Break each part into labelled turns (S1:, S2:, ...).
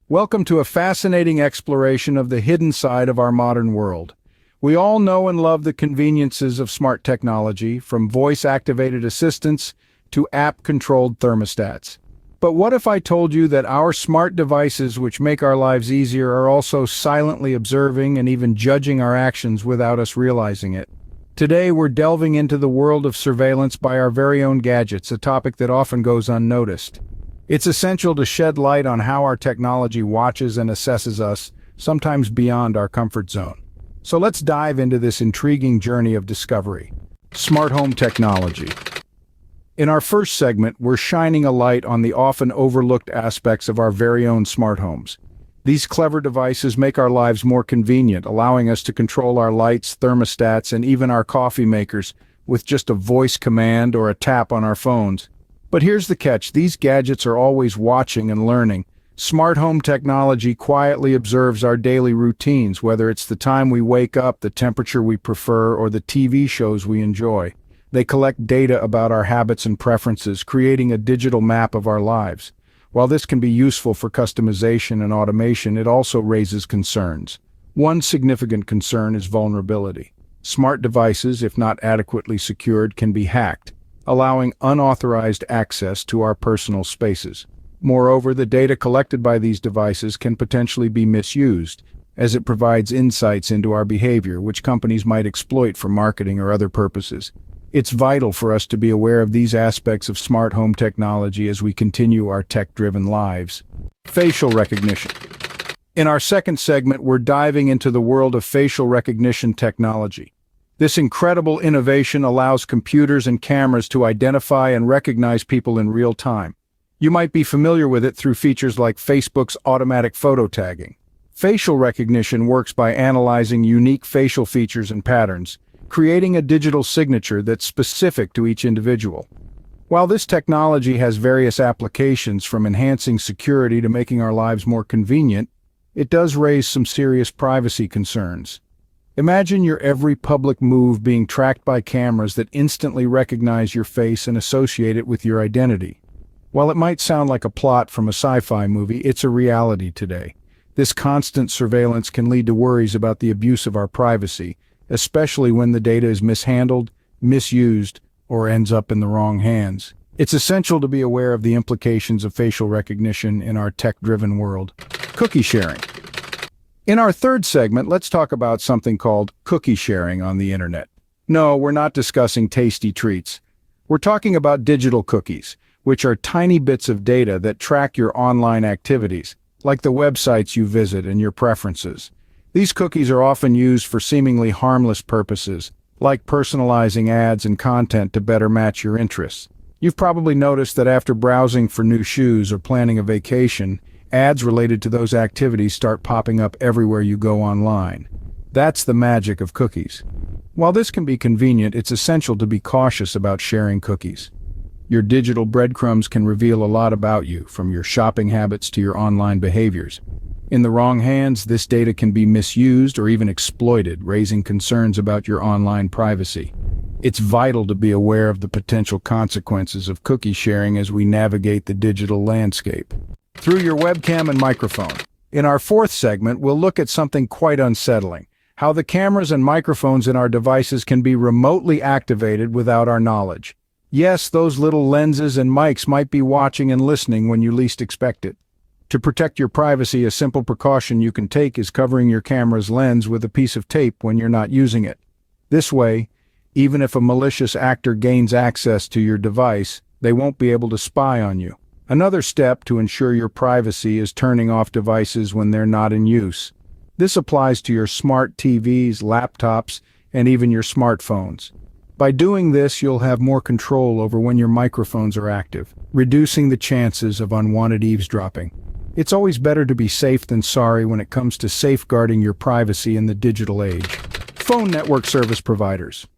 S1: Welcome to a fascinating exploration of the hidden side of our modern world. We all know and love the conveniences of smart technology, from voice-activated assistants to app-controlled thermostats. But what if I told you that our smart devices, which make our lives easier, are also silently observing and even judging our actions without us realizing it? Today, we're delving into the world of surveillance by our very own gadgets, a topic that often goes unnoticed. It's essential to shed light on how our technology watches and assesses us, sometimes beyond our comfort zone. So let's dive into this intriguing journey of discovery. Smart home technology. In our first segment, we're shining a light on the often overlooked aspects of our very own smart homes. These clever devices make our lives more convenient, allowing us to control our lights, thermostats, and even our coffee makers with just a voice command or a tap on our phones. But here's the catch: these gadgets are always watching and learning. Smart home technology quietly observes our daily routines, whether it's the time we wake up, the temperature we prefer, or the TV shows we enjoy. They collect data about our habits and preferences, creating a digital map of our lives. While this can be useful for customization and automation, it also raises concerns. One significant concern is vulnerability. Smart devices, if not adequately secured, can be hacked, allowing unauthorized access to our personal spaces. Moreover, the data collected by these devices can potentially be misused, as it provides insights into our behavior, which companies might exploit for marketing or other purposes. It's vital for us to be aware of these aspects of smart home technology as we continue our tech-driven lives. Facial recognition. In our second segment, we're diving into the world of facial recognition technology. This incredible innovation allows computers and cameras to identify and recognize people in real time. You might be familiar with it through features like Facebook's automatic photo tagging. Facial recognition works by analyzing unique facial features and patterns, creating a digital signature that's specific to each individual. While this technology has various applications, from enhancing security to making our lives more convenient, it does raise some serious privacy concerns. Imagine your every public move being tracked by cameras that instantly recognize your face and associate it with your identity. While it might sound like a plot from a sci-fi movie, it's a reality today. This constant surveillance can lead to worries about the abuse of our privacy, especially when the data is mishandled, misused, or ends up in the wrong hands. It's essential to be aware of the implications of facial recognition in our tech-driven world. Cookie sharing. In our third segment, let's talk about something called cookie sharing on the internet. No, we're not discussing tasty treats. We're talking about digital cookies, which are tiny bits of data that track your online activities, like the websites you visit and your preferences. These cookies are often used for seemingly harmless purposes, like personalizing ads and content to better match your interests. You've probably noticed that after browsing for new shoes or planning a vacation, ads related to those activities start popping up everywhere you go online. That's the magic of cookies. While this can be convenient, it's essential to be cautious about sharing cookies. Your digital breadcrumbs can reveal a lot about you, from your shopping habits to your online behaviors. In the wrong hands, this data can be misused or even exploited, raising concerns about your online privacy. It's vital to be aware of the potential consequences of cookie sharing as we navigate the digital landscape. Through your webcam and microphone. In our fourth segment, we'll look at something quite unsettling: how the cameras and microphones in our devices can be remotely activated without our knowledge. Yes, those little lenses and mics might be watching and listening when you least expect it. To protect your privacy, a simple precaution you can take is covering your camera's lens with a piece of tape when you're not using it. This way, even if a malicious actor gains access to your device, they won't be able to spy on you. Another step to ensure your privacy is turning off devices when they're not in use. This applies to your smart TVs, laptops, and even your smartphones. By doing this, you'll have more control over when your microphones are active, reducing the chances of unwanted eavesdropping. It's always better to be safe than sorry when it comes to safeguarding your privacy in the digital age. Phone network service providers.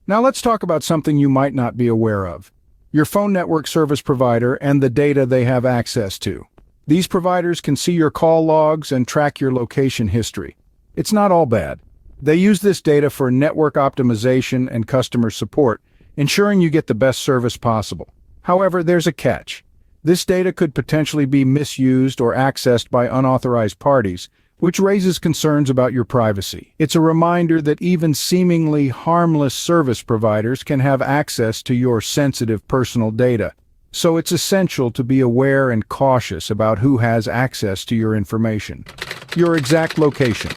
S1: Now let's talk about something you might not be aware of: your phone network service provider and the data they have access to. These providers can see your call logs and track your location history. It's not all bad. They use this data for network optimization and customer support, ensuring you get the best service possible. However, there's a catch. This data could potentially be misused or accessed by unauthorized parties, which raises concerns about your privacy. It's a reminder that even seemingly harmless service providers can have access to your sensitive personal data. So it's essential to be aware and cautious about who has access to your information. Your exact location.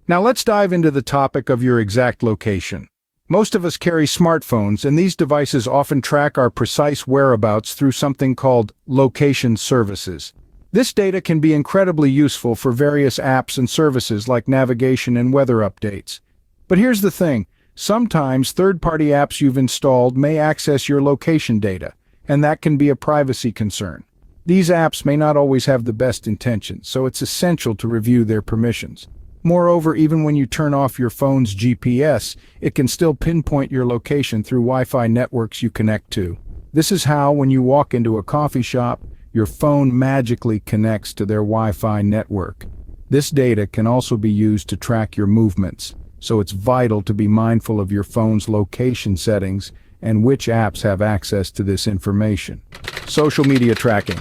S1: Now let's dive into the topic of your exact location. Most of us carry smartphones, and these devices often track our precise whereabouts through something called location services. This data can be incredibly useful for various apps and services like navigation and weather updates. But here's the thing, sometimes third-party apps you've installed may access your location data, and that can be a privacy concern. These apps may not always have the best intentions, so it's essential to review their permissions. Moreover, even when you turn off your phone's GPS, it can still pinpoint your location through Wi-Fi networks you connect to. This is how, when you walk into a coffee shop, your phone magically connects to their Wi-Fi network. This data can also be used to track your movements, so it's vital to be mindful of your phone's location settings and which apps have access to this information. Social media tracking.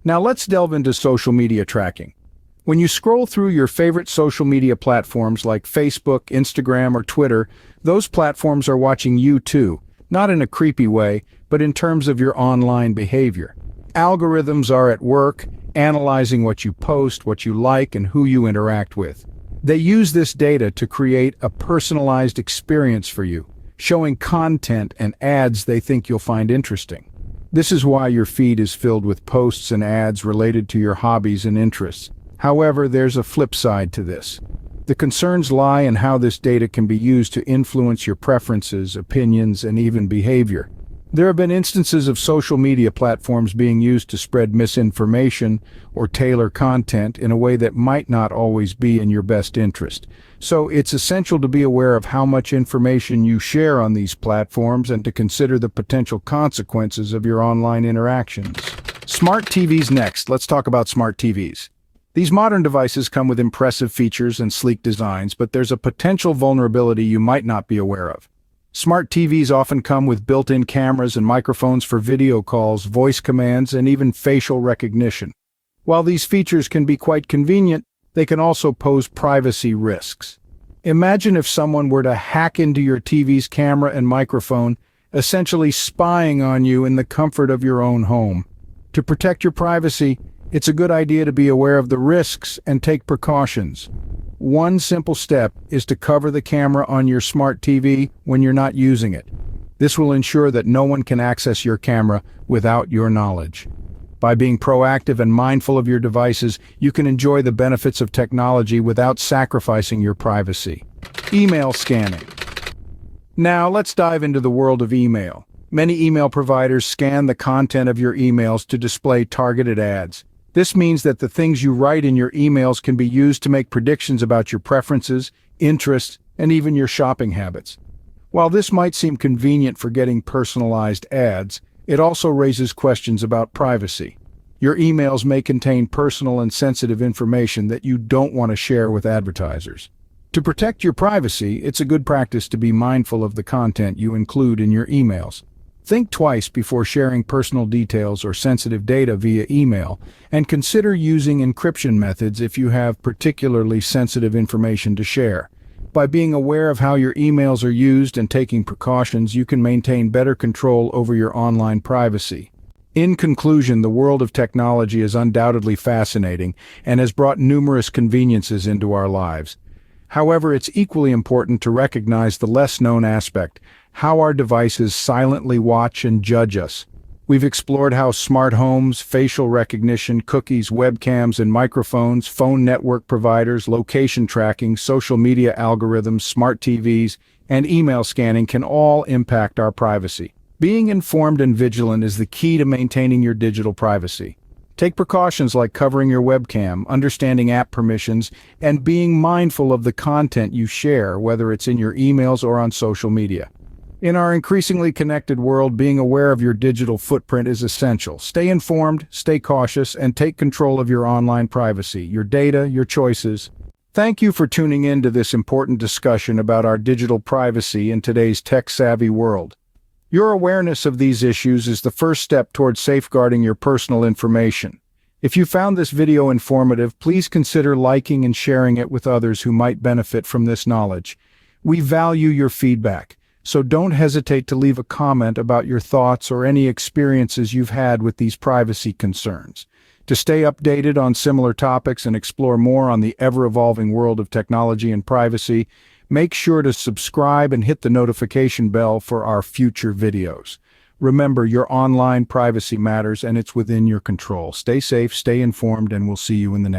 S1: Now let's delve into social media tracking. When you scroll through your favorite social media platforms like Facebook, Instagram, or Twitter, those platforms are watching you too, not in a creepy way, but in terms of your online behavior. Algorithms are at work, analyzing what you post, what you like, and who you interact with. They use this data to create a personalized experience for you, showing content and ads they think you'll find interesting. This is why your feed is filled with posts and ads related to your hobbies and interests. However, there's a flip side to this. The concerns lie in how this data can be used to influence your preferences, opinions, and even behavior. There have been instances of social media platforms being used to spread misinformation or tailor content in a way that might not always be in your best interest. So it's essential to be aware of how much information you share on these platforms and to consider the potential consequences of your online interactions. Smart TVs next. Let's talk about smart TVs. These modern devices come with impressive features and sleek designs, but there's a potential vulnerability you might not be aware of. Smart TVs often come with built-in cameras and microphones for video calls, voice commands, and even facial recognition. While these features can be quite convenient, they can also pose privacy risks. Imagine if someone were to hack into your TV's camera and microphone, essentially spying on you in the comfort of your own home. To protect your privacy, it's a good idea to be aware of the risks and take precautions. One simple step is to cover the camera on your smart TV when you're not using it. This will ensure that no one can access your camera without your knowledge. By being proactive and mindful of your devices, you can enjoy the benefits of technology without sacrificing your privacy. Email scanning. Now let's dive into the world of email. Many email providers scan the content of your emails to display targeted ads. This means that the things you write in your emails can be used to make predictions about your preferences, interests, and even your shopping habits. While this might seem convenient for getting personalized ads, it also raises questions about privacy. Your emails may contain personal and sensitive information that you don't want to share with advertisers. To protect your privacy, it's a good practice to be mindful of the content you include in your emails. Think twice before sharing personal details or sensitive data via email, and consider using encryption methods if you have particularly sensitive information to share. By being aware of how your emails are used and taking precautions, you can maintain better control over your online privacy. In conclusion, the world of technology is undoubtedly fascinating and has brought numerous conveniences into our lives. However, it's equally important to recognize the less-known aspect, how our devices silently watch and judge us. We've explored how smart homes, facial recognition, cookies, webcams, and microphones, phone network providers, location tracking, social media algorithms, smart TVs, and email scanning can all impact our privacy. Being informed and vigilant is the key to maintaining your digital privacy. Take precautions like covering your webcam, understanding app permissions, and being mindful of the content you share, whether it's in your emails or on social media. In our increasingly connected world, being aware of your digital footprint is essential. Stay informed, stay cautious, and take control of your online privacy, your data, your choices. Thank you for tuning in to this important discussion about our digital privacy in today's tech-savvy world. Your awareness of these issues is the first step towards safeguarding your personal information. If you found this video informative, please consider liking and sharing it with others who might benefit from this knowledge. We value your feedback, so don't hesitate to leave a comment about your thoughts or any experiences you've had with these privacy concerns. To stay updated on similar topics and explore more on the ever-evolving world of technology and privacy, make sure to subscribe and hit the notification bell for our future videos. Remember, your online privacy matters and it's within your control. Stay safe, stay informed, and we'll see you in the next